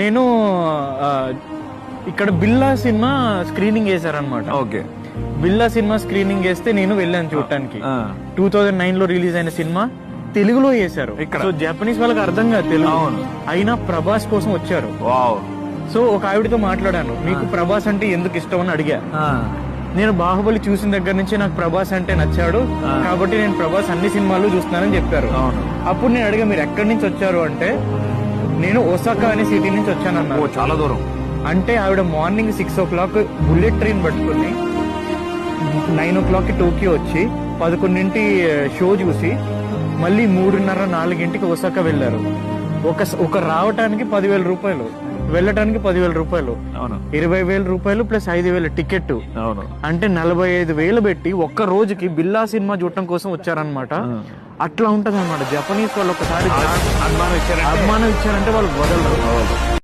నేను ఇక్కడ బిల్లా cinema screening చేశారనమాట. ఓకే. బిల్లా సినిమా స్క్రీనింగ్ చేస్తే నేను వెళ్ళాను చూడటానికి. 2009 లో రిలీజ్ అయిన సినిమా తెలుగులో చేశారు. సో జపనీస్ వాళ్ళకి అర్థం కాదు తెలుగు, అయినా ప్రభాస్ కోసం వచ్చారు. సో ఒక ఆవిడతో మాట్లాడాను, మీకు ప్రభాస్ అంటే ఎందుకు ఇష్టం అని అడిగా. నేను బాహుబలి చూసిన దగ్గర నుంచి నాకు ప్రభాస్ అంటే నచ్చాడు, కాబట్టి నేను ప్రభాస్ అన్ని సినిమాలు చూస్తున్నానని చెప్పారు. అప్పుడు నేను అడిగా, మీరు ఎక్కడి నుంచి వచ్చారు అంటే, నేను ఒసాకా అనే సిటీ నుంచి వచ్చానన్నారు. చాలా దూరం. అంటే ఆవిడ మార్నింగ్ 6 o'clock బుల్లెట్ ట్రైన్ పట్టుకుని 9 o'clock టోక్యో వచ్చి 11 షో చూసి మళ్ళీ 3:30, 4 ఒసాకా వెళ్లారు. ఒక రావటానికి 10,000 రూపాయలు, వెళ్ళటానికి 10,000 రూపాయలు, 20,000 రూపాయలు ప్లస్ 5,000 టికెట్. అంటే 45,000 పెట్టి ఒక్క రోజుకి బిల్లా సినిమా చూడటం కోసం వచ్చారనమాట. అట్లా ఉంటది అనమాట జపనీస్ వాళ్ళు. ఒకసారి అభిమానం ఇచ్చారంటే వాళ్ళు వదలరు.